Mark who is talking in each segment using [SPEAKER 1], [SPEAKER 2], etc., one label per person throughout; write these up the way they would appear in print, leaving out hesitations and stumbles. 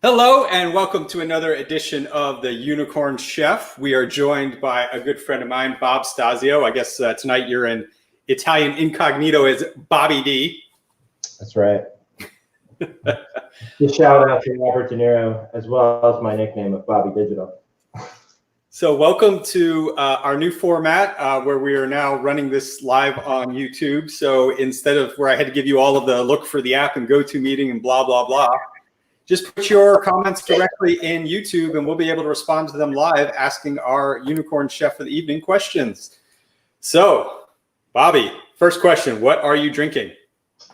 [SPEAKER 1] Hello and welcome to another edition of the Unicorn Chef. We are joined by a good friend of mine, Bob Stasio. I guess tonight you're in Italian incognito as Bobby D.
[SPEAKER 2] That's right. Just shout out to Robert De Niro as well as my nickname of Bobby Digital.
[SPEAKER 1] So welcome to our new format where we are now running this live on YouTube. So instead of where I had to give you all of the look for the app and go-to meeting and blah, blah, blah, just put your comments directly in YouTube and we'll be able to respond to them live, asking our Unicorn Chef of the Evening questions. So, Bobby, first question, what are you drinking?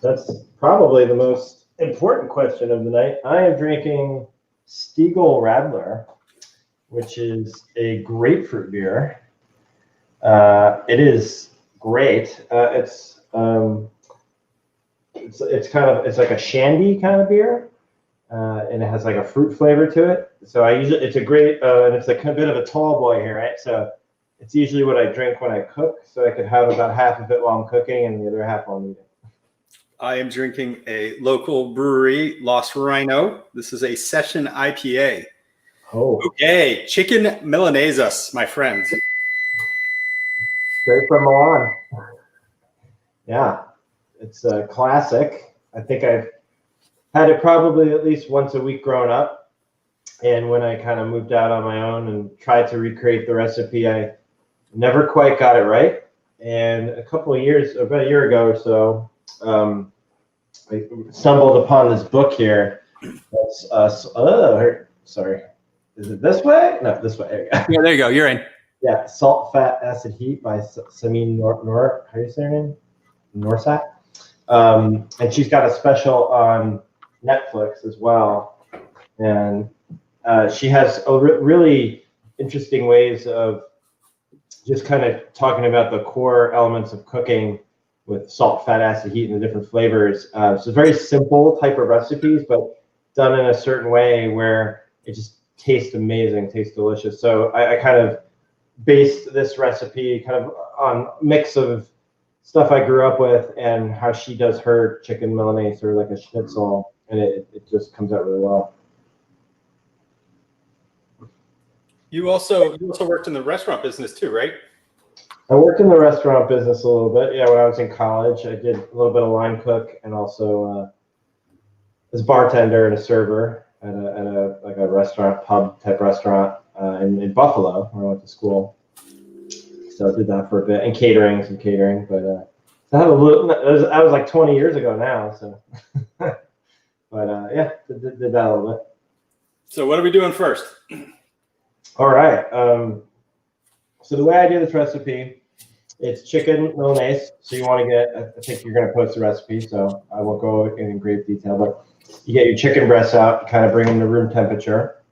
[SPEAKER 2] That's probably the most important question of the night. I am drinking Stiegl Radler, which is a grapefruit beer. It is great. It's like a shandy kind of beer. And it has like a fruit flavor to it. So it's a great, and it's a bit of a tall boy here, right? So it's usually what I drink when I cook. So I could have about half of it while I'm cooking and the other half while I'm eating.
[SPEAKER 1] I am drinking a local brewery, Lost Rhino. This is a session IPA.
[SPEAKER 2] Oh.
[SPEAKER 1] Okay, chicken milanesas, my friend.
[SPEAKER 2] Straight from Milan. Yeah, it's a classic. I think I've had it probably at least once a week growing up. And when I kind of moved out on my own and tried to recreate the recipe, I never quite got it right. And about a year ago or so, I stumbled upon this book here. Sorry. Is it this way? No, this way. There you go.
[SPEAKER 1] Yeah, there you go. You're in.
[SPEAKER 2] Yeah, Salt, Fat, Acid, Heat by Samin Noor. How do you say her name? Norsat. And she's got a special on Netflix as well, and she has really interesting ways of just kind of talking about the core elements of cooking with salt, fat, acid, heat, and the different flavors. So very simple type of recipes, but done in a certain way where it just tastes amazing, tastes delicious. So I kind of based this recipe kind of on a mix of stuff I grew up with and how she does her chicken Milanese or like a schnitzel. And it just comes out really well.
[SPEAKER 1] You also worked in the restaurant business too, right?
[SPEAKER 2] I worked in the restaurant business a little bit. Yeah, when I was in college, I did a little bit of line cook and also as a bartender and a server at a restaurant, pub type restaurant in Buffalo where I went to school. So I did that for a bit and some catering. But that was like 20 years ago now. So. But yeah, did that a little bit.
[SPEAKER 1] So what are we doing first?
[SPEAKER 2] All right. So the way I do this recipe, it's chicken Milanese. So you want to get, I think you're going to post the recipe, so I won't go in great detail, but you get your chicken breasts out, kind of bring them to room temperature.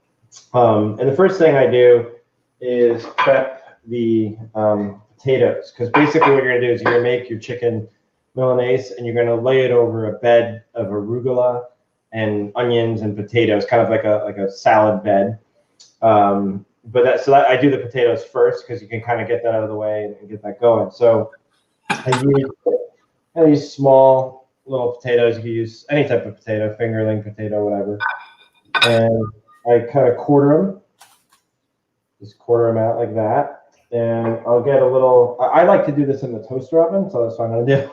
[SPEAKER 2] And the first thing I do is prep the potatoes, because basically what you're going to do is you're going to make your chicken Milanese and you're going to lay it over a bed of arugula and onions and potatoes, kind of like a salad bed. So I do the potatoes first because you can kind of get that out of the way and get that going. So I use small little potatoes. You can use any type of potato, fingerling potato, whatever. And I kind of just quarter them out like that. And I'll get a little, I like to do this in the toaster oven, so that's what I'm gonna do.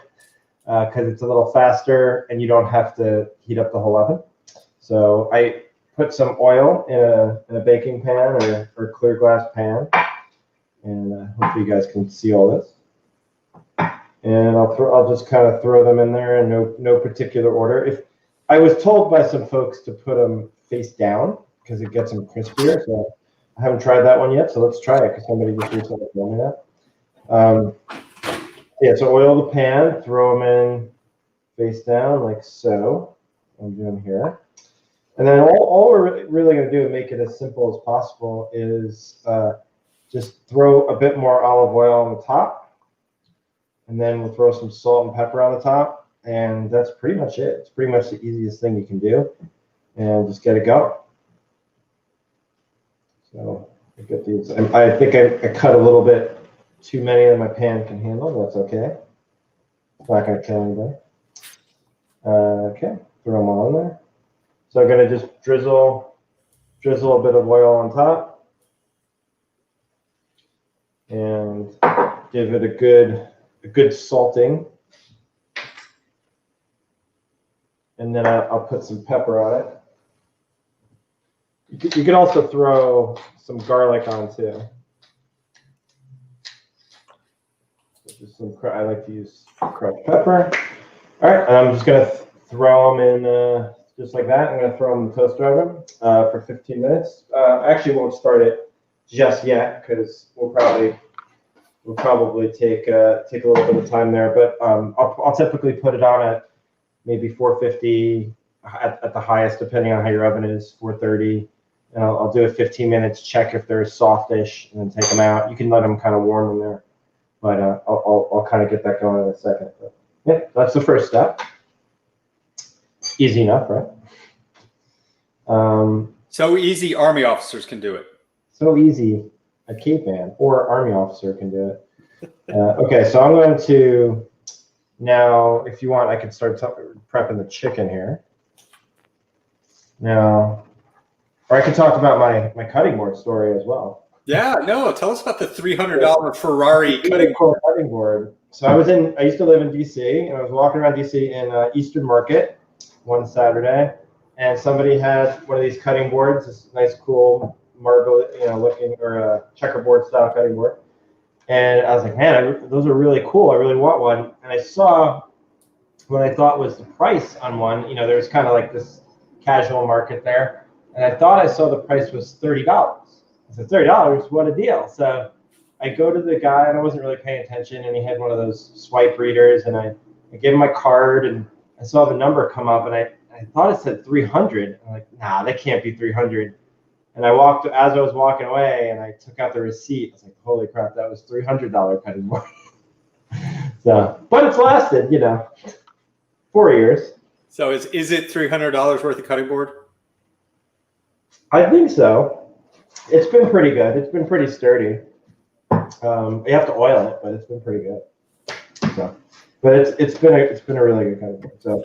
[SPEAKER 2] Because it's a little faster and you don't have to heat up the whole oven. So I put some oil in a baking pan or clear glass pan, and hopefully you guys can see all this. And I'll just kind of throw them in there in no particular order. If I was told by some folks to put them face down because it gets them crispier, so I haven't tried that one yet. So let's try it because somebody just recently told me that. Yeah, so oil the pan, throw them in face down like so. I'm doing here. And then all we're really going to do to make it as simple as possible is just throw a bit more olive oil on the top. And then we'll throw some salt and pepper on the top. And that's pretty much it. It's pretty much the easiest thing you can do. And just get it going. So I get these. I think I cut a little bit too many than my pan can handle. That's okay. It's not going to kill anybody. Okay, throw them all in there. So I'm going to just drizzle drizzle a bit of oil on top, and give it a good salting. And then I'll put some pepper on it. You can also throw some garlic on too. Just I like to use crushed pepper. All right, and I'm just gonna throw them in just like that. I'm gonna throw them in the toaster oven for 15 minutes. I actually won't start it just yet because we'll probably take a little bit of time there. But I'll typically put it on at maybe 450 at the highest, depending on how your oven is, 430. And I'll do it 15 minutes, check if they're softish, and then take them out. You can let them kind of warm in there, but I'll kind of get that going in a second. But yeah, that's the first step. Easy enough, right?
[SPEAKER 1] So easy, Army officers can do it.
[SPEAKER 2] So easy, a caveman or Army officer can do it. Okay, so I'm going to now, if you want, I could start prepping the chicken here. Now, or I could talk about my cutting board story as well.
[SPEAKER 1] Yeah, no, tell us about the $300 Ferrari cutting
[SPEAKER 2] board. So I used to live in DC, and I was walking around DC in Eastern Market one Saturday, and somebody had one of these cutting boards, this nice, cool marble, looking, or a checkerboard style cutting board. And I was like, man, those are really cool. I really want one. And I saw what I thought was the price on one. There's kind of like this casual market there. And I thought I saw the price was $30. I said, $30? What a deal. So I go to the guy, and I wasn't really paying attention, and he had one of those swipe readers. And I gave him my card, and I saw the number come up, and I thought it said 300. I'm like, nah, that can't be 300. And as I was walking away, and I took out the receipt, I was like, holy crap, that was $300 cutting board. So, but it's lasted, 4 years.
[SPEAKER 1] So is it $300 worth of cutting board?
[SPEAKER 2] I think so. It's been pretty good. It's been pretty sturdy. You have to oil it, but it's been pretty good. So, but it's been a really good cutting board. So,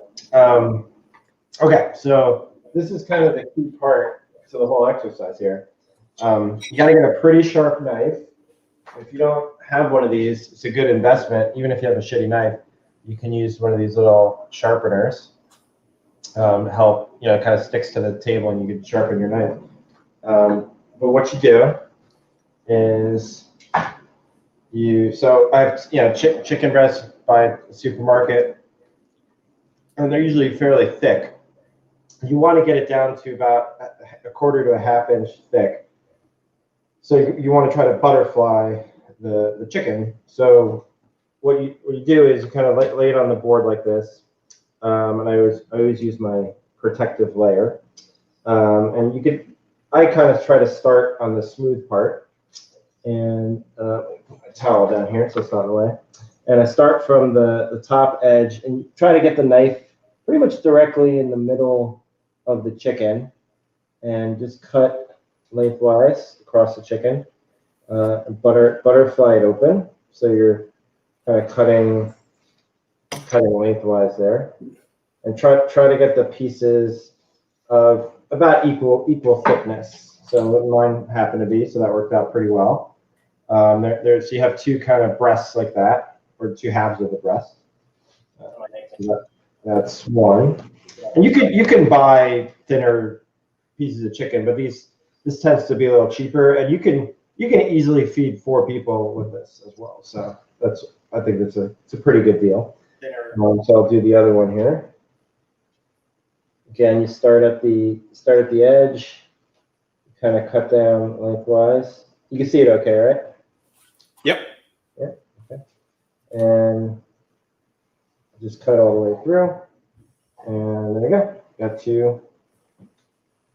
[SPEAKER 2] okay, so this is kind of the key part to the whole exercise here. You got to get a pretty sharp knife. If you don't have one of these, it's a good investment. Even if you have a shitty knife, you can use one of these little sharpeners. Help, it kind of sticks to the table, and you can sharpen your knife. But what you do is so I have, chicken breasts by the supermarket, and they're usually fairly thick. You want to get it down to about a quarter to a half inch thick. So you want to try to butterfly the chicken. So what you do is you kind of lay it on the board like this. And I always use my protective layer. And I kind of try to start on the smooth part, and put my towel down here so it's not in the way. And I start from the top edge and try to get the knife pretty much directly in the middle of the chicken, and just cut lengthwise across the chicken, and butterfly it open. So you're kind of cutting lengthwise there, and try to get the pieces of about equal thickness. So mine happened to be, so that worked out pretty well. So you have two kind of breasts like that, or two halves of the breast. That's one. And you can buy thinner pieces of chicken, but this tends to be a little cheaper, and you can easily feed 4 people with this as well. So I think it's a pretty good deal. So I'll do the other one here. Again, you start at the edge, kind of cut down lengthwise. You can see it okay, right?
[SPEAKER 1] Yep.
[SPEAKER 2] Yeah. Okay. And just cut all the way through. And there you go.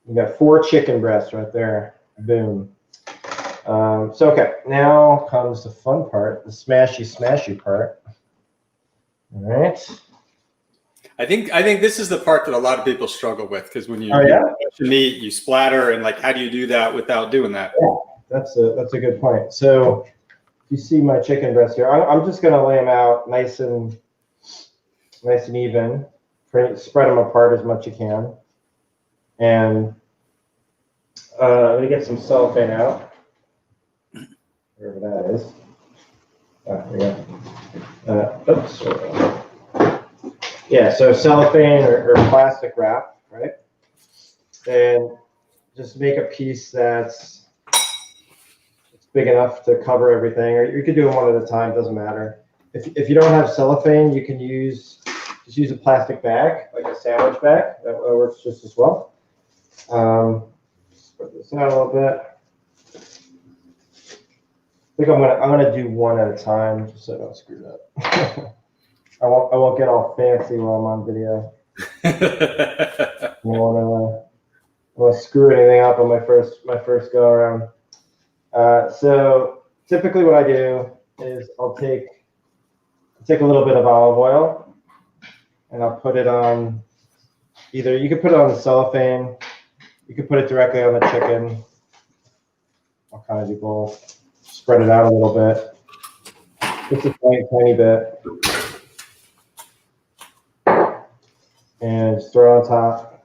[SPEAKER 2] You got 4 chicken breasts right there. Boom. So okay, now comes the fun part, the smashy part. All right.
[SPEAKER 1] I think this is the part that a lot of people struggle with, because when you meat, you splatter, and how do you do that without doing that?
[SPEAKER 2] Yeah, that's a good point. So you see my chicken breast here. I'm just gonna lay them out nice and even. Spread them apart as much as you can, and I'm gonna get some cellophane out, wherever that is. There we go. Oops. Yeah, so cellophane or plastic wrap, right? And just make a piece that's big enough to cover everything, or you could do them one at a time, doesn't matter. If you don't have cellophane, you can just use a plastic bag, like a sandwich bag. That works just as well. Spread this out a little bit. I think I'm gonna do one at a time, just so I don't screw it up. I won't get all fancy while I'm on video. I don't want to screw anything up on my first go around. So typically what I do is I'll take a little bit of olive oil and I'll put it on, either you could put it on the cellophane, you could put it directly on the chicken. I'll kind of do both. Spread it out a little bit, just a tiny bit, and just throw it on top.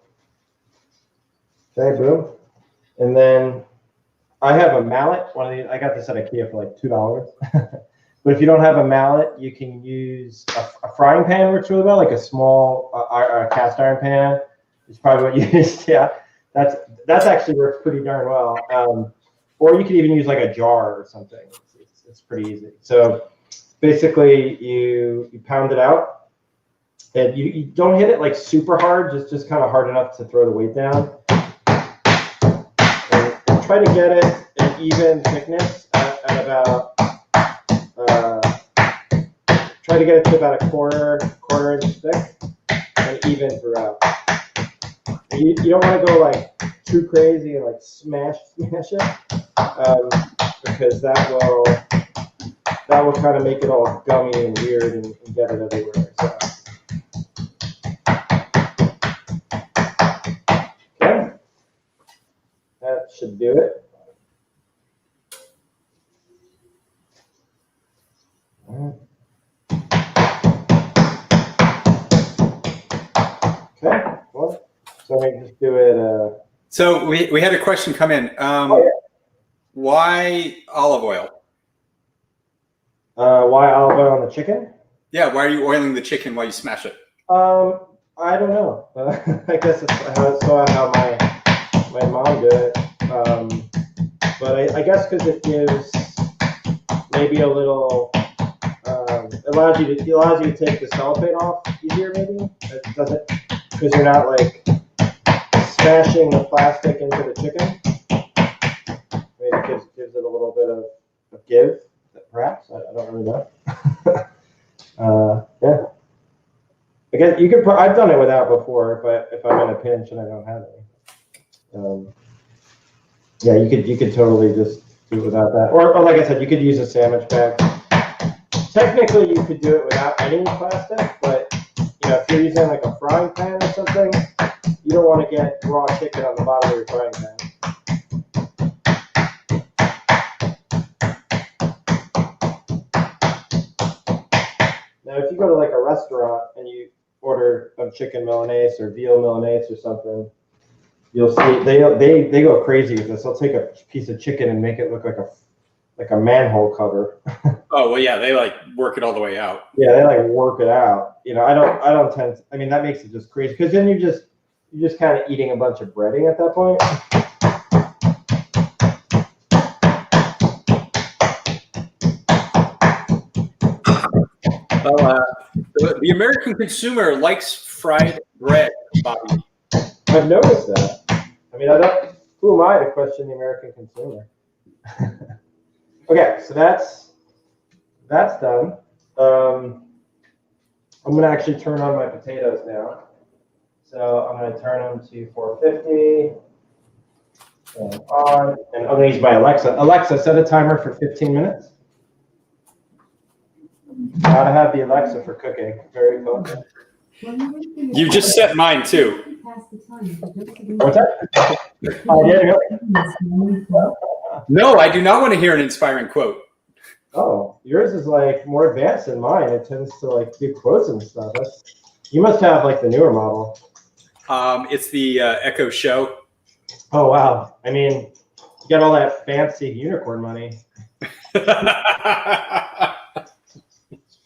[SPEAKER 2] Okay, boom. And then I have a mallet. One of these, I got this at IKEA for like $2. But if you don't have a mallet, you can use a frying pan, works really well, like a small cast iron pan. It's probably what you use. Yeah, that's actually works pretty darn well. Or you could even use like a jar or something. It's pretty easy. So basically, you pound it out, and you don't hit it like super hard, just kind of hard enough to throw the weight down. And try to get it an even thickness at about. Try to get it to about a quarter inch thick and even throughout. You don't want to go like too crazy and like smash it, because that will kind of make it all gummy and weird and get it everywhere. So. Okay, that should do it. Okay, well, so I just do it.
[SPEAKER 1] So we had a question come in. Why olive oil?
[SPEAKER 2] Why olive oil on the chicken?
[SPEAKER 1] Yeah, why are you oiling the chicken while you smash it?
[SPEAKER 2] I don't know. I guess it's how my mom did it. But I guess because it gives maybe a little. It allows you to take the cellophane off easier, maybe. It doesn't, because you're not like smashing the plastic into the chicken. Maybe it gives it a little bit of give, perhaps. I don't really know. Yeah. Again, you could. I've done it without before, but if I'm in a pinch and I don't have any, yeah, you could totally just do it without that. Or like I said, you could use a sandwich bag. Technically, you could do it without any plastic, but if you're using like a frying pan or something, you don't want to get raw chicken on the bottom of your frying pan. Now, if you go to like a restaurant and you order a chicken Milanese or veal Milanese or something, you'll see they go crazy with this. They'll take a piece of chicken and make it look like a manhole cover.
[SPEAKER 1] Oh well, yeah, they like work it all the way out.
[SPEAKER 2] Yeah, they like work it out. I don't tend to, I mean, that makes it just crazy, because then you're just kind of eating a bunch of breading at that point.
[SPEAKER 1] The American consumer likes fried bread, Bobby.
[SPEAKER 2] I've noticed that. I mean, who am I to question the American consumer? Okay, so that's done. I'm going to actually turn on my potatoes now. So I'm going to turn them to 450 and on, and I'm going to use my Alexa. Alexa, set a timer for 15 minutes. Gotta have the Alexa for cooking. Very cool.
[SPEAKER 1] You just set mine too.
[SPEAKER 2] What's that? Oh, yeah, really?
[SPEAKER 1] No, I do not want to hear an inspiring quote.
[SPEAKER 2] Oh, yours is like more advanced than mine. It tends to like do quotes and stuff. You must have like the newer model.
[SPEAKER 1] It's the Echo Show.
[SPEAKER 2] Oh, wow. I mean, you got all that fancy unicorn money.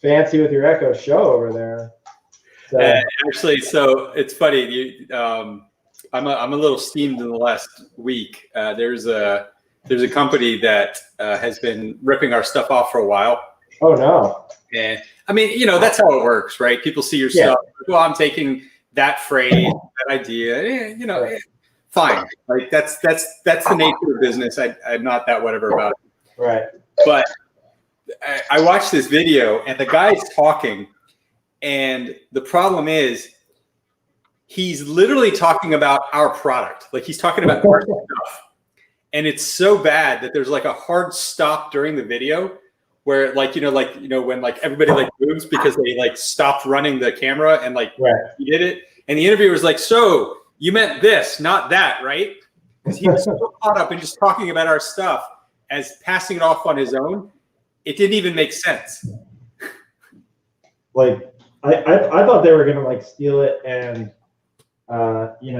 [SPEAKER 2] Fancy with your Echo Show over there. So.
[SPEAKER 1] Actually, so it's funny. I'm a little steamed in the last week. There's a company that has been ripping our stuff off for a while.
[SPEAKER 2] Oh no!
[SPEAKER 1] And I mean, that's how it works, right? People see your stuff. Well, I'm taking that phrase, that idea. Fine. Like that's the nature of business. I'm not that whatever about it.
[SPEAKER 2] Right.
[SPEAKER 1] But I watched this video, and the guy's talking, and the problem is he's literally talking about our product. Like he's talking about our stuff. And it's so bad that there's like a hard stop during the video where when like everybody like moves because they like stopped running the camera and like he did it. And the interviewer's like, so you meant this, not that, right? Because he was so caught up in just talking about our stuff as passing it off on his own. It didn't even make sense.
[SPEAKER 2] Like I thought they were gonna like steal it and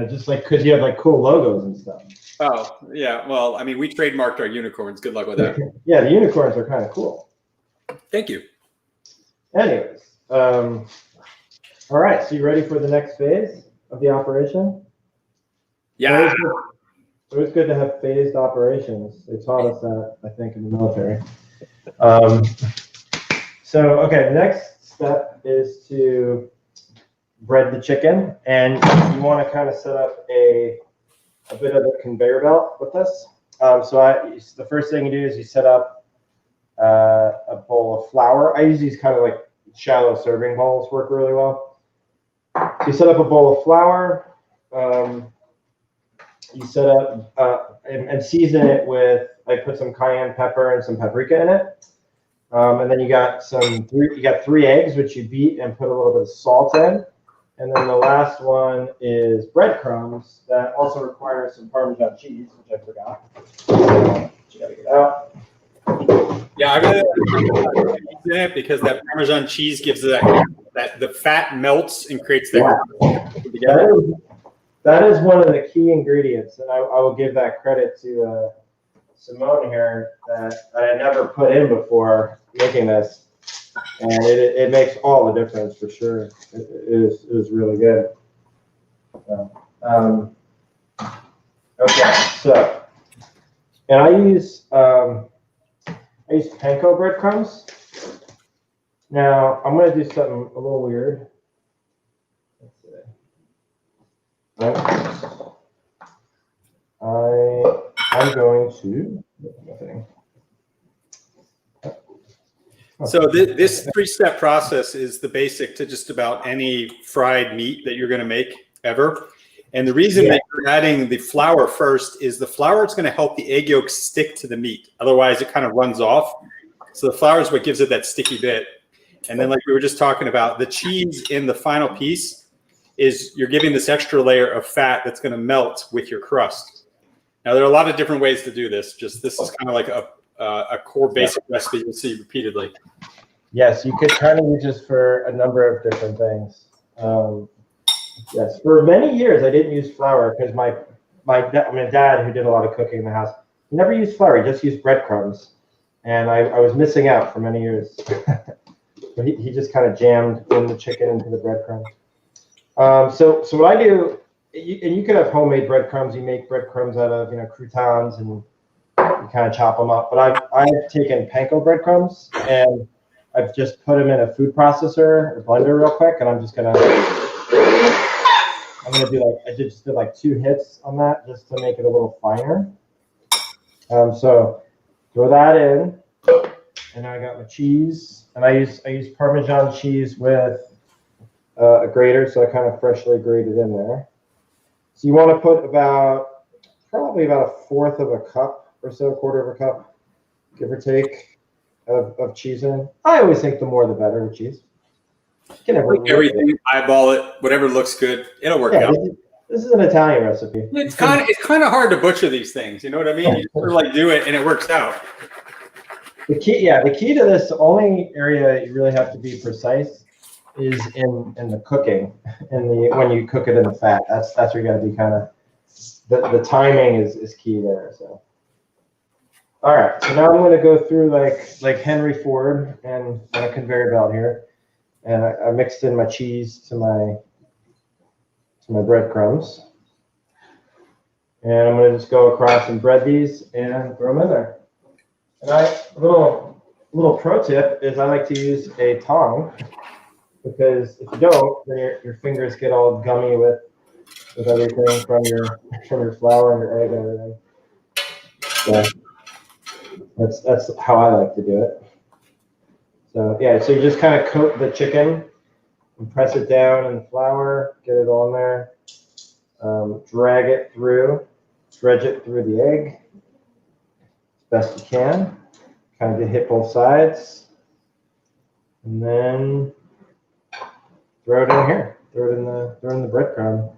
[SPEAKER 2] just like because you have like cool logos and stuff.
[SPEAKER 1] Oh yeah, well I mean we trademarked our unicorns. Good luck with that.
[SPEAKER 2] Yeah, the unicorns are kind of cool.
[SPEAKER 1] Thank you.
[SPEAKER 2] Anyways, all right. So you ready for the next phase of the operation?
[SPEAKER 1] Yeah.
[SPEAKER 2] It's always good to have phased operations. They taught us that, I think, in the military. So, okay, the next step is to bread the chicken, and you want to kind of set up a bit of a conveyor belt with this. The first thing you do is you set up a bowl of flour. I use these kind of like shallow serving bowls, work really well. So you set up a bowl of flour. You set up and season it with, I put some cayenne pepper and some paprika in it. And then you got 3 eggs, which you beat and put a little bit of salt in. And then the last one is breadcrumbs that also require some Parmesan cheese, which I forgot. You gotta get out.
[SPEAKER 1] Yeah, I really like that because that Parmesan cheese gives that the fat melts and creates that.
[SPEAKER 2] Yeah. That is one of the key ingredients, and I will give that credit to Simone here that I never put in before making this, and it makes all the difference for sure. It is really good. Okay, so, and I use panko breadcrumbs. Now I'm going to do something a little weird. I'm going to.
[SPEAKER 1] So this 3-step process is the basic to just about any fried meat that you're going to make ever. And the reason that you're adding the flour first is the flour is going to help the egg yolks stick to the meat. Otherwise, it kind of runs off. So the flour is what gives it that sticky bit. And then like we were just talking about, the cheese in the final piece is you're giving this extra layer of fat that's going to melt with your crust. Now, there are a lot of different ways to do this. Just this is kind of like a core basic recipe you'll see repeatedly.
[SPEAKER 2] Yes, you could kind of use this for a number of different things. Yes, for many years I didn't use flour because my dad, who did a lot of cooking in the house, he never used flour. He just used breadcrumbs, and I was missing out for many years. But he just kind of jammed in the chicken into the breadcrumbs. So what I do, and you could have homemade breadcrumbs. You make breadcrumbs out of croutons and you kind of chop them up. But I've taken panko breadcrumbs and I've just put them in a food processor or blender real quick, and I'm gonna do I just did like 2 hits on that just to make it a little finer. So throw that in, and now I got my cheese, and I use Parmesan cheese with a grater, so I kind of freshly grated in there. So you want to put probably about 1/4 of a cup or so, 1/4 of a cup, give or take, of cheese in. I always think the more the better with cheese.
[SPEAKER 1] Everything, eyeball it, whatever looks good, it'll work out.
[SPEAKER 2] This is an Italian recipe.
[SPEAKER 1] It's kind of hard to butcher these things. You know what I mean? You sort of like do it and it works out.
[SPEAKER 2] The key to this, the only area you really have to be precise is in the cooking, when you cook it in the fat. That's where you got to be kind of the timing is key there. So, all right. So now I'm going to go through like Henry Ford and on a conveyor belt here, and I mixed in my cheese to my breadcrumbs, and I'm going to just go across and bread these and throw them in there. And little pro tip is I like to use a tongue, because if you don't, then your fingers get all gummy with everything from your flour and your egg and everything. So that's how I like to do it. So yeah, so you just kind of coat the chicken and press it down in the flour, get it all in there, dredge it through the egg as best you can. Kind of hit both sides, and then throw it in here. Throw it in the breadcrumb.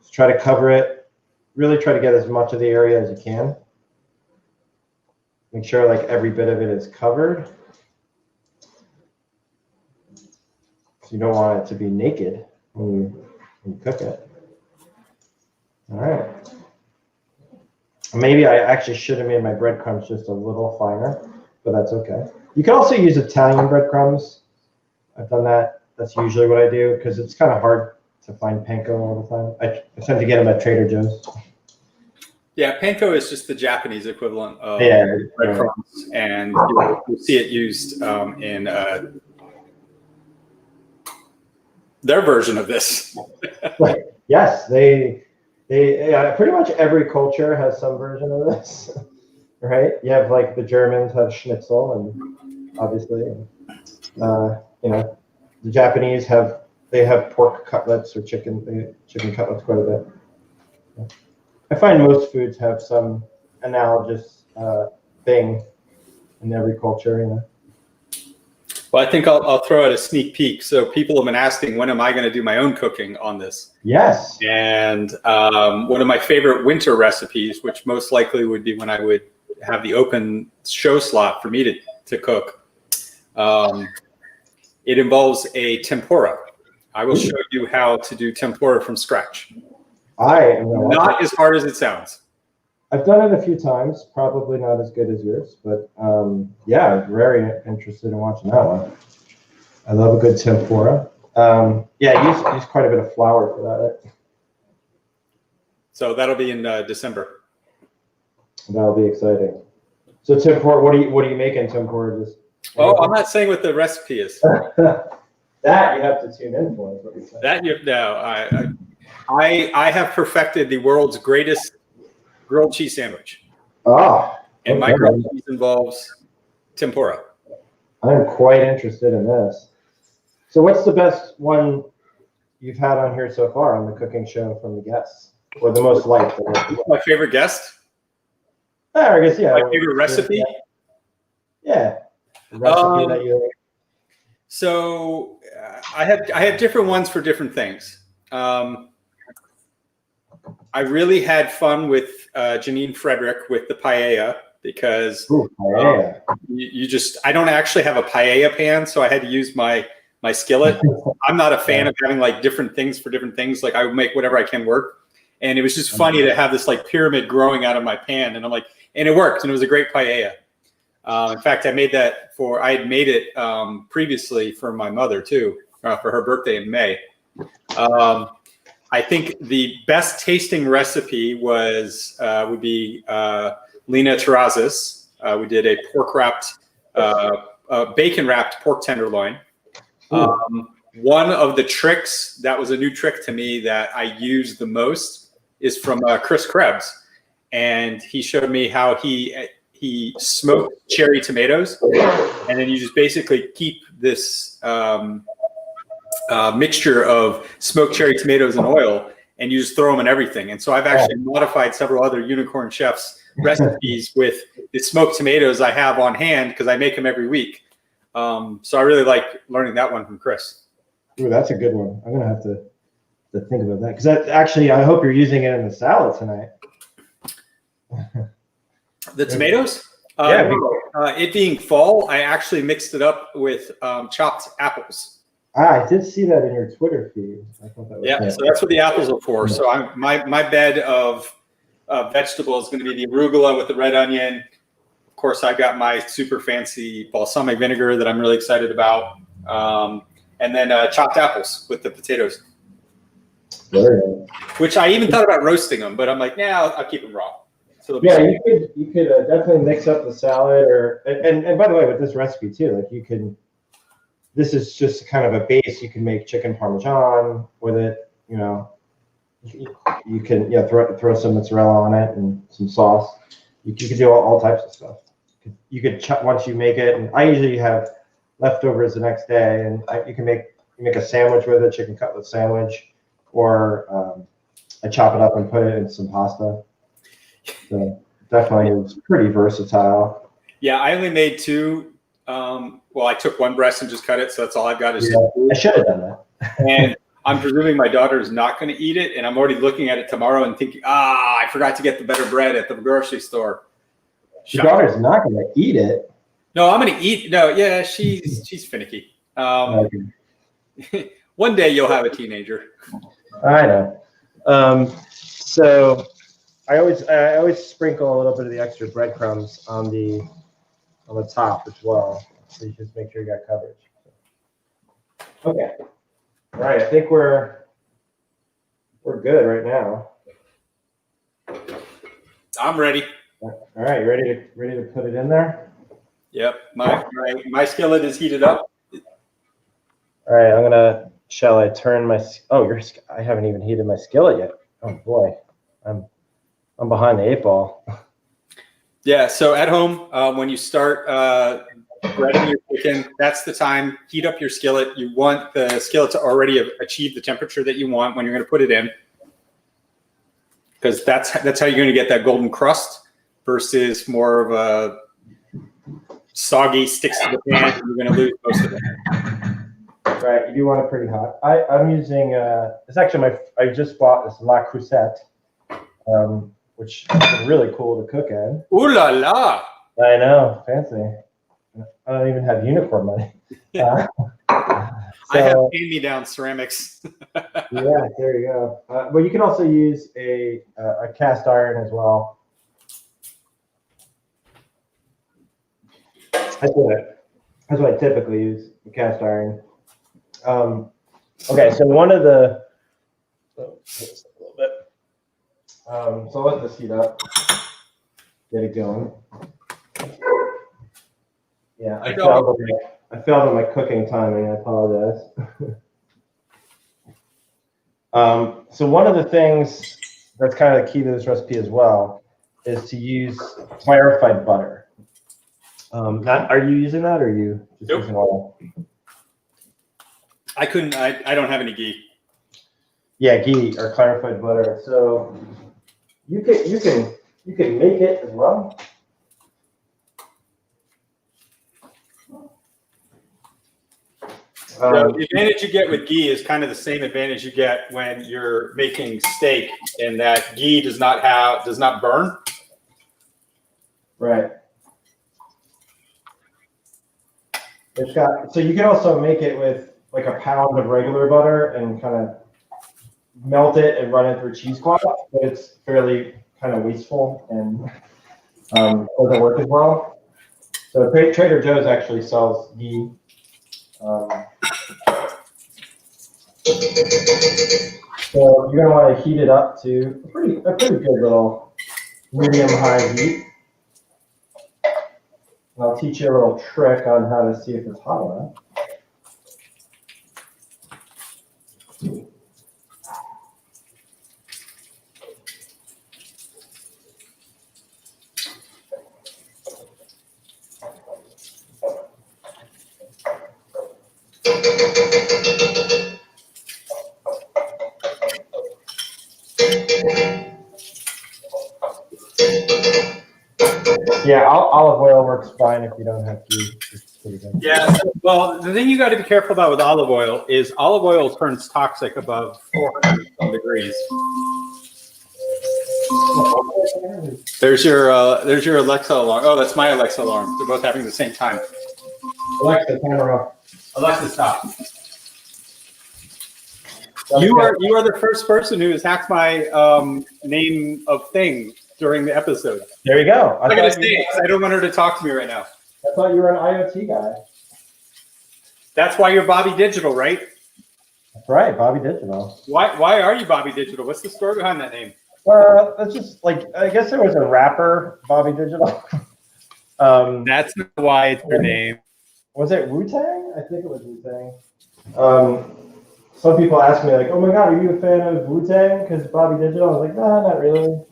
[SPEAKER 2] Just try to cover it. Really try to get as much of the area as you can. Make sure like every bit of it is covered. You don't want it to be naked when you cook it. All right. Maybe I actually should have made my breadcrumbs just a little finer, but that's okay. You can also use Italian breadcrumbs. I've done that. That's usually what I do because it's kind of hard to find panko all the time. I tend to get them at Trader Joe's.
[SPEAKER 1] Yeah, panko is just the Japanese equivalent of breadcrumbs, and you'll see it used in their version of this.
[SPEAKER 2] Yes, they pretty much every culture has some version of this, right? You have like the Germans have schnitzel, and obviously, the Japanese have pork cutlets or chicken cutlets quite a bit. I find most foods have some analogous thing in every culture,
[SPEAKER 1] Well, I think I'll throw out a sneak peek. So people have been asking, when am I going to do my own cooking on this?
[SPEAKER 2] Yes.
[SPEAKER 1] And one of my favorite winter recipes, which most likely would be when I would have the open show slot for me to cook, it involves a tempura. I will show you how to do tempura from scratch. Not as hard as it sounds.
[SPEAKER 2] I've done it a few times, probably not as good as yours, but yeah, I'm very interested in watching that one. I love a good tempura. Yeah, use quite a bit of flour for that. Right?
[SPEAKER 1] So that'll be in December.
[SPEAKER 2] That'll be exciting. So tempura, what do you make in tempura?
[SPEAKER 1] I'm not saying what the recipe is.
[SPEAKER 2] That you have to tune in for. Is what you're saying.
[SPEAKER 1] I have perfected the world's greatest grilled cheese sandwich. And my grilled cheese involves tempura.
[SPEAKER 2] I'm quite interested in this. So what's the best one you've had on here so far on the cooking show from the guests? Or the most liked?
[SPEAKER 1] My favorite guest?
[SPEAKER 2] I guess, yeah.
[SPEAKER 1] My favorite recipe?
[SPEAKER 2] Yeah. The recipe that you like.
[SPEAKER 1] So I have different ones for different things. I really had fun with Janine Frederick with the paella because I don't actually have a paella pan, so I had to use my skillet. I'm not a fan of having like different things for different things. Like I would make whatever I can work. And it was just funny to have this like pyramid growing out of my pan. And I'm like, and it worked. And it was a great paella. In fact, I had made it previously for my mother too, for her birthday in May. I think the best tasting recipe would be Lena Terrazas. We did a bacon wrapped pork tenderloin. One of the tricks that was a new trick to me that I use the most is from Chris Krebs, and he showed me how he smoked cherry tomatoes, and then you just basically keep this mixture of smoked cherry tomatoes and oil, and you just throw them in everything. And so I've actually modified several other unicorn chefs' recipes with the smoked tomatoes I have on hand because I make them every week. So I really like learning that one from Chris.
[SPEAKER 2] Ooh, that's a good one. I'm gonna have to think about that because actually I hope you're using it in the salad tonight.
[SPEAKER 1] The tomatoes? It being fall, I actually mixed it up with chopped apples.
[SPEAKER 2] I did see that in your Twitter feed. I thought that was
[SPEAKER 1] so that's what the apples are for. So my bed of vegetable is going to be the arugula with the red onion. Of course, I got my super fancy balsamic vinegar that I'm really excited about. And then chopped apples with the potatoes.
[SPEAKER 2] Very nice.
[SPEAKER 1] Which I even thought about roasting them, but I'm like, nah, I'll keep them raw. So
[SPEAKER 2] yeah, you could definitely mix up the salad, and by the way, with this recipe too, like you can. This is just kind of a base. You can make chicken parmesan with it. You know, you can throw some mozzarella on it and some sauce. You could do all types of stuff. You could once you make it, and I usually have leftovers the next day, and you can make a sandwich with it, chicken cutlet sandwich, or I chop it up and put it in some pasta. So definitely, it's pretty versatile.
[SPEAKER 1] Yeah, I only made 2. Well, I took one breast and just cut it, so that's all I've got. Is
[SPEAKER 2] I should have done that.
[SPEAKER 1] And I'm presuming my daughter is not going to eat it, and I'm already looking at it tomorrow and thinking, I forgot to get the better bread at the grocery store.
[SPEAKER 2] Your daughter's not going to eat it.
[SPEAKER 1] No, I'm going to eat. No, yeah, she's finicky. One day you'll have a teenager.
[SPEAKER 2] I know. So I always sprinkle a little bit of the extra breadcrumbs on the top as well. So you just make sure you got coverage. Okay. All right. I think we're good right now.
[SPEAKER 1] I'm ready.
[SPEAKER 2] All right. You ready to put it in there?
[SPEAKER 1] Yep. My skillet is heated up.
[SPEAKER 2] All right. Shall I turn my? Oh, I haven't even heated my skillet yet. Oh boy, I'm behind the 8 ball.
[SPEAKER 1] Yeah. So at home, when you start breading your chicken, that's the time. Heat up your skillet. You want the skillet to already achieve the temperature that you want when you're going to put it in, because that's how you're going to get that golden crust versus more of a soggy sticks to the pan. And you're going to lose most of it.
[SPEAKER 2] Right, you do want it pretty hot. I'm using it's actually I just bought this La Crusette, which is really cool to cook in.
[SPEAKER 1] Ooh la la!
[SPEAKER 2] I know, fancy. I don't even have unicorn money.
[SPEAKER 1] I have hand-me-down ceramics.
[SPEAKER 2] Yeah, there you go. But you can also use a cast iron as well. That's what I typically use, a cast iron. Okay, so one of the just a little bit. So I'll let this heat up. Get it going. Yeah, I failed on my cooking timing. I apologize. So one of the things that's kind of the key to this recipe as well is to use clarified butter. Are you using that, or are you just using oil?
[SPEAKER 1] I don't have any ghee.
[SPEAKER 2] Yeah, ghee or clarified butter. So you can make it as well.
[SPEAKER 1] The advantage you get with ghee is kind of the same advantage you get when you're making steak, in that ghee does not burn.
[SPEAKER 2] Right. So you can also make it with like a pound of regular butter and kind of melt it and run it through cheesecloth, but it's fairly kind of wasteful and doesn't work as well. So Trader Joe's actually sells ghee. So you're gonna want to heat it up to a pretty good little medium-high heat. And I'll teach you a little trick on how to see if it's hot enough. Yeah, olive oil works fine if you don't have ghee.
[SPEAKER 1] Yeah, well, the thing you got to be careful about with olive oil turns toxic above 400 degrees. There's your Alexa alarm. Oh, that's my Alexa alarm. They're both happening at the same time.
[SPEAKER 2] Alexa, timer off.
[SPEAKER 1] Alexa, stop. You are the first person who has hacked my name of thing during the episode.
[SPEAKER 2] There you go.
[SPEAKER 1] I'm not going to say it 'cause I don't want her to talk to me right now.
[SPEAKER 2] I thought you were an IoT guy.
[SPEAKER 1] That's why you're Bobby Digital, right?
[SPEAKER 2] That's right, Bobby Digital.
[SPEAKER 1] Why are you Bobby Digital? What's the story behind that name?
[SPEAKER 2] That's just like, I guess there was a rapper, Bobby Digital.
[SPEAKER 1] That's not why it's your name.
[SPEAKER 2] Was it Wu-Tang? I think it was Wu-Tang. Some people ask me like, "Oh my God, are you a fan of Wu-Tang?" Because Bobby Digital. I was like, "No, not really."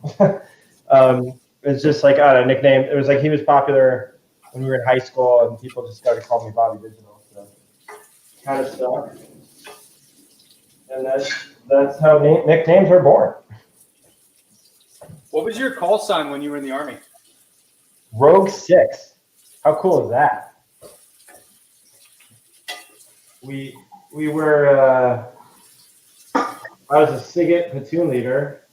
[SPEAKER 2] It's just like a nickname. It was like he was popular when we were in high school, and people just started calling me Bobby Digital. So kind of stuck. And that's how nicknames are born.
[SPEAKER 1] What was your call sign when you were in the Army?
[SPEAKER 2] Rogue 6. How cool is that? We were, I was a SIGIT platoon leader.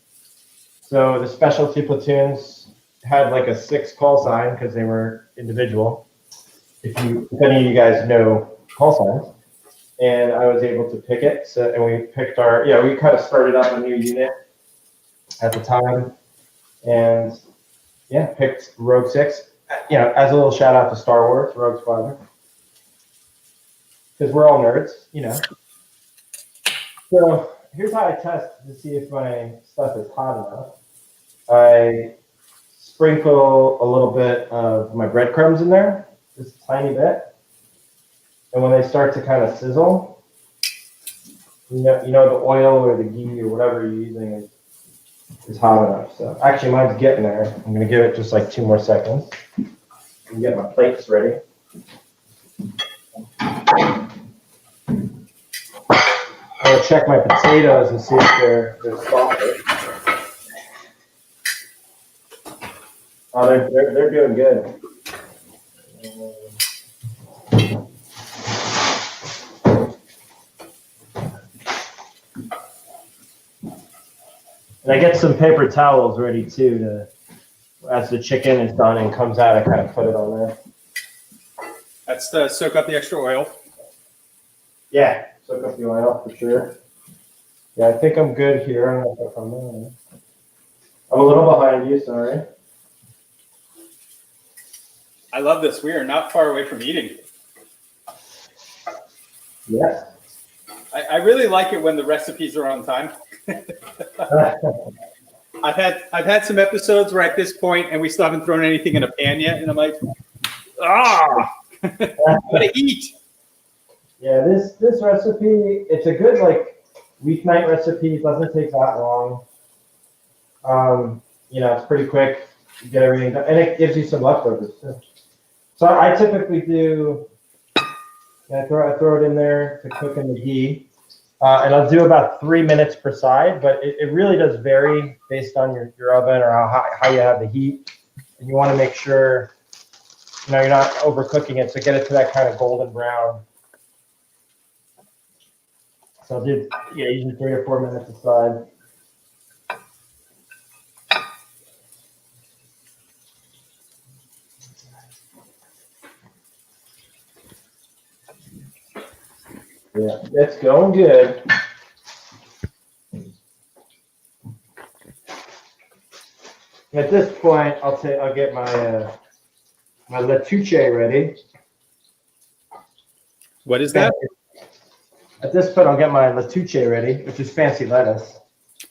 [SPEAKER 2] So the specialty platoons had like a 6 call sign because they were individual. If any of you guys know call signs. And I was able to pick it. So, and we picked we kind of started out a new unit at the time. And picked Rogue 6. As a little shout out to Star Wars, Rogue Squadron. Because we're all nerds, So here's how I test to see if my stuff is hot enough. I sprinkle a little bit of my breadcrumbs in there, just a tiny bit. And when they start to kind of sizzle, the oil or the ghee or whatever you're using is hot enough. So actually mine's getting there. I'm gonna give it just like 2 more seconds and get my plates ready. I'm gonna check my potatoes and see if they're softer. Oh, they're doing good. And I get some paper towels ready too, as the chicken is done and comes out, I kind of put it on there.
[SPEAKER 1] That's to soak up the extra oil.
[SPEAKER 2] Yeah, soak up the oil for sure. Yeah, I think I'm good here. I don't know if I'm there. I'm a little behind you, sorry.
[SPEAKER 1] I love this. We are not far away from eating.
[SPEAKER 2] Yes.
[SPEAKER 1] I really like it when the recipes are on time. I've had some episodes where at this point, and we still haven't thrown anything in a pan yet, and I'm like, gotta eat.
[SPEAKER 2] Yeah, this recipe, it's a good like weeknight recipe. It doesn't take that long. It's pretty quick. You get everything done, and it gives you some leftovers too. So I typically do. I throw it in there to cook in the ghee. And I'll do about 3 minutes per side, but it really does vary based on your oven or how you have the heat. And you want to make sure you're not overcooking it, so get it to that kind of golden brown. So I'll do usually 3 or 4 minutes aside. Yeah, it's going good. At this point, I'll get my my lettuce ready.
[SPEAKER 1] What is that?
[SPEAKER 2] At this point, I'll get my lettuce ready, which is fancy lettuce.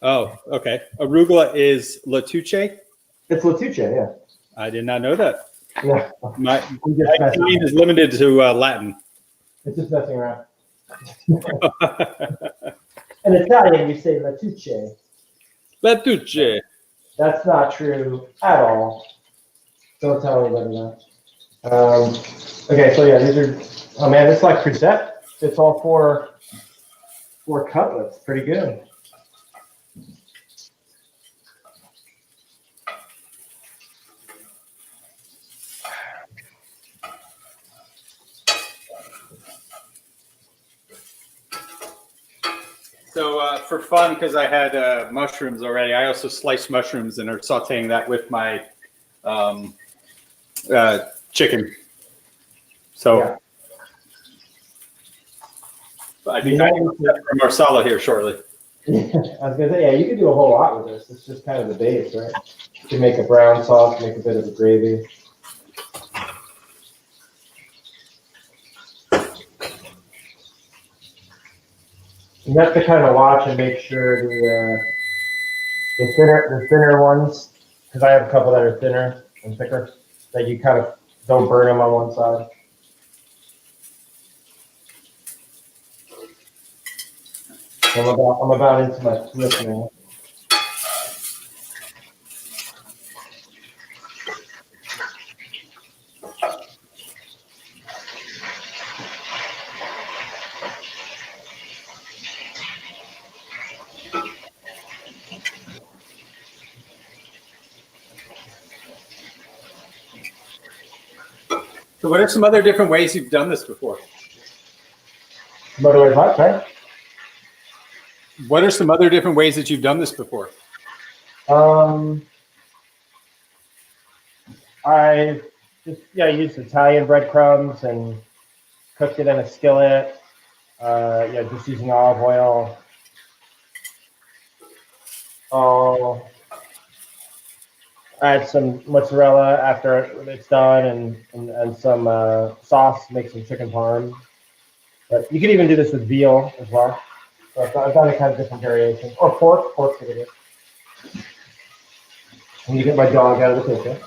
[SPEAKER 1] Oh, okay. Arugula is lettuce?
[SPEAKER 2] It's lettuce, yeah.
[SPEAKER 1] I did not know that.
[SPEAKER 2] Yeah.
[SPEAKER 1] My training is limited to Latin.
[SPEAKER 2] It's just messing around. In Italian, you say lettuce.
[SPEAKER 1] Lettuce.
[SPEAKER 2] That's not true at all. Don't tell anybody that. Okay, so yeah, these are. Oh man, it's like preset. It's all four cutlets. Pretty good.
[SPEAKER 1] So for fun, because I had mushrooms already, I also sliced mushrooms and are sauteing that with my chicken. So yeah. I think I can get from Marsala here shortly.
[SPEAKER 2] I was gonna say, yeah, you could do a whole lot with this. It's just kind of the base, right? You can make a brown sauce, make a bit of a gravy. You have to kind of watch and make sure the thinner ones, because I have a couple that are thinner and thicker, that you kind of don't burn them on one side. I'm about into my Swiss now.
[SPEAKER 1] So what are some other different ways you've done this before?
[SPEAKER 2] By the way, what, right?
[SPEAKER 1] What are some other different ways that you've done this before?
[SPEAKER 2] I just used Italian breadcrumbs and cooked it in a skillet. Just using olive oil. I'll add some mozzarella after it's done, and some sauce. Make some chicken parm. But you can even do this with veal as well. So I've done a kind of different variations. Or pork. Pork's good. Let me get my dog out of the picture.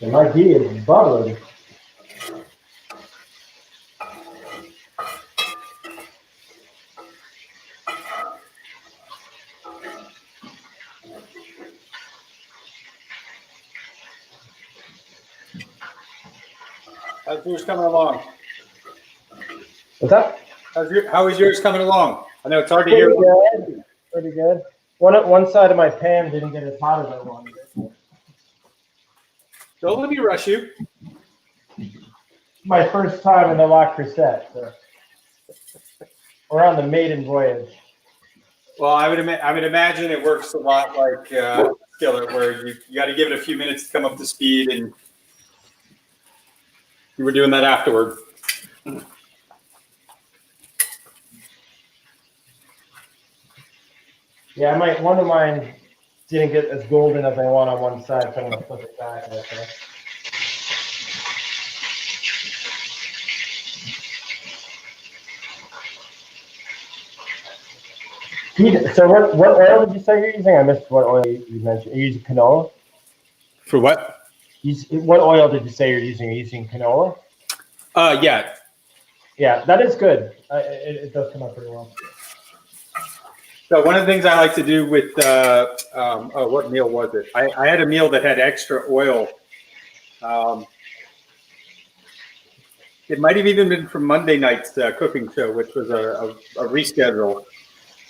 [SPEAKER 2] And my ghee is bubbling.
[SPEAKER 1] How's yours coming along?
[SPEAKER 2] What's that?
[SPEAKER 1] How is yours coming along? I know it's hard to
[SPEAKER 2] Pretty
[SPEAKER 1] hear.
[SPEAKER 2] good. Pretty good. One side of my pan didn't get as hot as I wanted it.
[SPEAKER 1] Don't let me rush you.
[SPEAKER 2] My first time in the La Crusette. So. We're on the maiden voyage.
[SPEAKER 1] Well, I would imagine it works a lot like skillet, where you got to give it a few minutes to come up to speed, and you were doing that afterward.
[SPEAKER 2] Yeah, one of mine didn't get as golden as I want on one side, so I'm gonna flip it back. Okay. So what oil did you say you're using? I missed what oil you mentioned. Are you using canola?
[SPEAKER 1] For what?
[SPEAKER 2] What oil did you say you're using? Are you using canola?
[SPEAKER 1] Yeah.
[SPEAKER 2] Yeah, that is good. It does come out pretty well.
[SPEAKER 1] So one of the things I like to do with, what meal was it? I had a meal that had extra oil. It might have even been from Monday night's cooking show, which was a reschedule.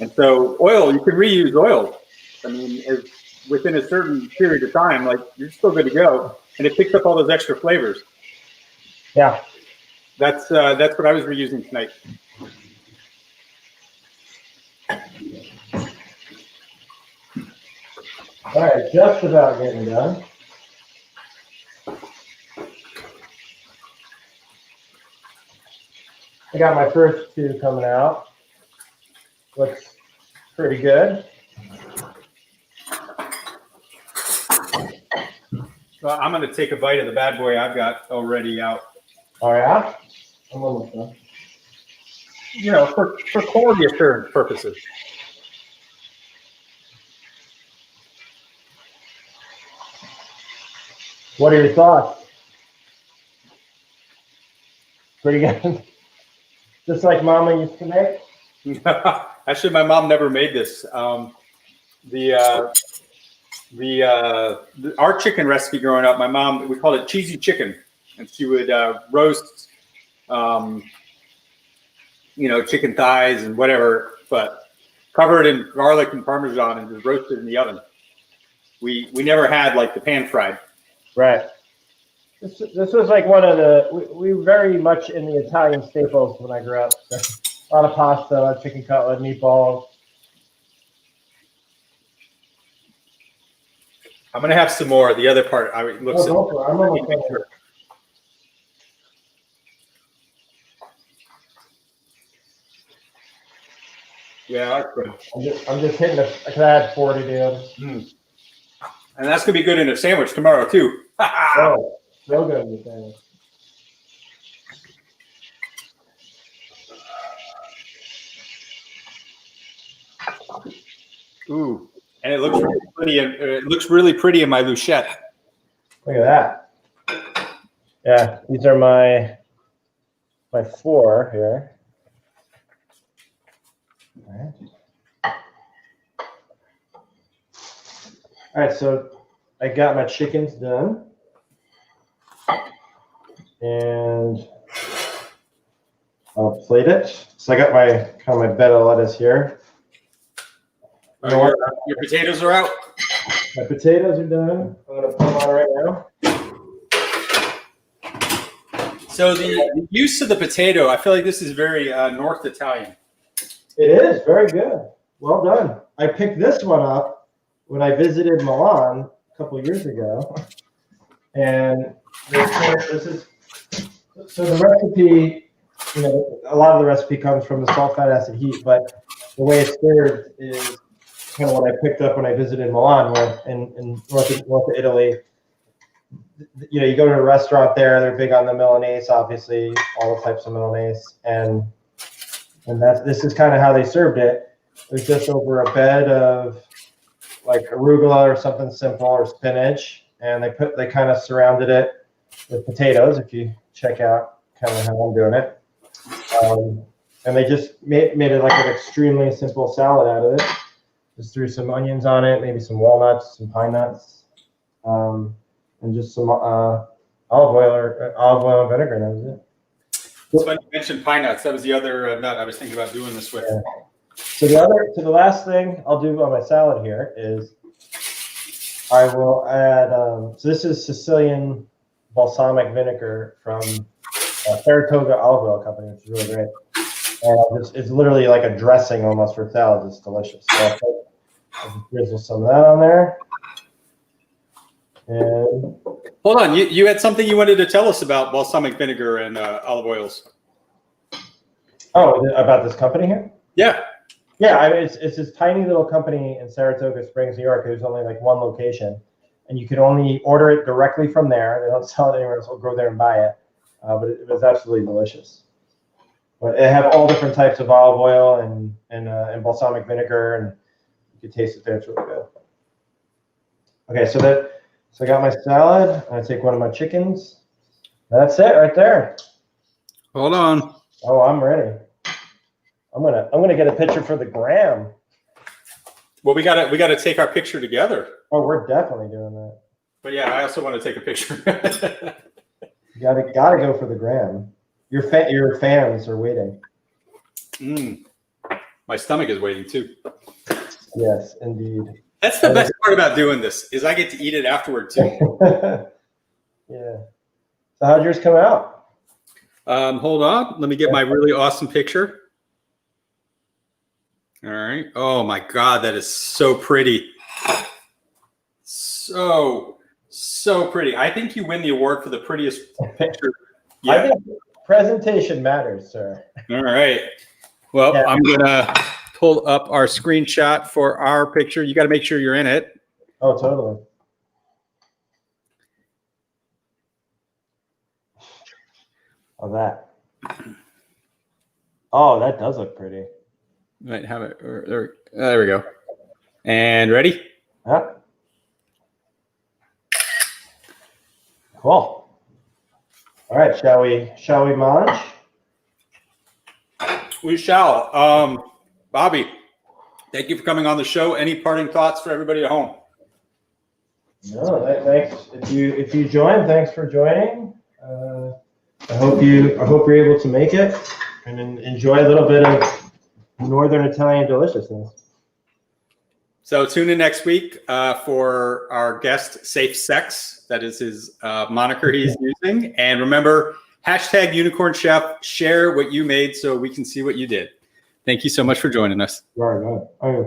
[SPEAKER 1] And so oil, you can reuse oil. I mean, within a certain period of time, like you're still good to go. And it picks up all those extra flavors.
[SPEAKER 2] Yeah.
[SPEAKER 1] That's what I was reusing tonight.
[SPEAKER 2] All right, just about getting done. I got my first two coming out. Looks pretty good.
[SPEAKER 1] Well, I'm going to take a bite of the bad boy I've got already out.
[SPEAKER 2] Oh yeah? I'm almost done.
[SPEAKER 1] You know, for quality assurance purposes.
[SPEAKER 2] What are your thoughts? Pretty good. Just like Mama used to make?
[SPEAKER 1] Actually, my mom never made this. Our chicken recipe growing up, my mom, we called it cheesy chicken, and she would roast, chicken thighs and whatever, but cover it in garlic and Parmesan and just roast it in the oven. We never had like the pan fried.
[SPEAKER 2] Right. This was like one of we were very much in the Italian staples when I grew up. So, a lot of pasta, a lot of chicken cutlet, meatballs.
[SPEAKER 1] I'm gonna have some more. The other part, looks.
[SPEAKER 2] I'm almost done.
[SPEAKER 1] Yeah, that's good.
[SPEAKER 2] I'm just hitting because I had 40 dudes.
[SPEAKER 1] Mm. And that's gonna be good in a sandwich tomorrow too.
[SPEAKER 2] Oh, so good in the sandwich.
[SPEAKER 1] Ooh, and it looks really pretty. It looks really pretty in my louchette.
[SPEAKER 2] Look at that. Yeah, these are my 4 here. All right, so I got my chickens done, and I'll plate it. So I got my kind of my bed of lettuce here.
[SPEAKER 1] Your potatoes are out.
[SPEAKER 2] My potatoes are done. I'm gonna put them on right now.
[SPEAKER 1] So the use of the potato, I feel like this is very North Italian.
[SPEAKER 2] It is very good. Well done. I picked this one up when I visited Milan a couple of years ago, and this is so the recipe. You know, a lot of the recipe comes from the salt, fat, acid, heat, but the way it's served is kind of what I picked up when I visited Milan, where in north of Italy. You know, you go to a restaurant there, they're big on the Milanese, obviously, all the types of Milanese, and this is kind of how they served it. It was just over a bed of like arugula or something simple or spinach, and they kind of surrounded it with potatoes. If you check out kind of how I'm doing it, and they just made it like an extremely simple salad out of it. Just threw some onions on it, maybe some walnuts, some pine nuts. And just some olive oil and vinegar, and that was it.
[SPEAKER 1] It's funny you mentioned pine nuts. That was the other nut I was thinking about doing this with.
[SPEAKER 2] Yeah. So the last thing I'll do on my salad here is I will add. So this is Sicilian balsamic vinegar from Saratoga Olive Oil Company, which is really great. And it's literally like a dressing almost for salads. It's delicious. So I'll just drizzle some of that on there. And
[SPEAKER 1] hold on, you had something you wanted to tell us about balsamic vinegar and olive oils.
[SPEAKER 2] Oh, about this company here?
[SPEAKER 1] Yeah.
[SPEAKER 2] Yeah, I mean, it's this tiny little company in Saratoga Springs, New York. There's only like one location, and you can only order it directly from there. They don't sell it anywhere else. We'll go there and buy it. But it was absolutely delicious. But they have all different types of olive oil and balsamic vinegar, and you can taste it there. It's really good. Okay, so I got my salad. I take one of my chickens. That's it right there.
[SPEAKER 1] Hold on.
[SPEAKER 2] Oh, I'm ready. I'm gonna get a picture for the gram.
[SPEAKER 1] Well, we gotta take our picture together.
[SPEAKER 2] Oh, we're definitely doing that.
[SPEAKER 1] But yeah, I also want to take a picture.
[SPEAKER 2] You gotta go for the gram. Your fans are waiting.
[SPEAKER 1] My stomach is waiting too.
[SPEAKER 2] Yes, indeed.
[SPEAKER 1] That's the best part about doing this is I get to eat it afterward too.
[SPEAKER 2] Yeah. So how'd yours come out?
[SPEAKER 1] Hold on. Let me get my really awesome picture. All right. Oh my God, that is so pretty. So pretty. I think you win the award for the prettiest picture. Yeah.
[SPEAKER 2] I think presentation matters, sir.
[SPEAKER 1] All right. Well, yeah. I'm gonna pull up our screenshot for our picture. You got to make sure you're in it.
[SPEAKER 2] Oh, totally. Oh, that. Oh, that does look pretty.
[SPEAKER 1] Might have it. There we go. And ready?
[SPEAKER 2] Yeah. Cool. All right, shall we mange?
[SPEAKER 1] We shall. Bobby, thank you for coming on the show. Any parting thoughts for everybody at home?
[SPEAKER 2] No, thanks. If you joined, thanks for joining. I hope you're able to make it and enjoy a little bit of Northern Italian deliciousness.
[SPEAKER 1] So tune in next week for our guest, Safe Sex. That is his moniker he's using. And remember, #UnicornChef. Share what you made so we can see what you did. Thank you so much for joining us.
[SPEAKER 2] All right.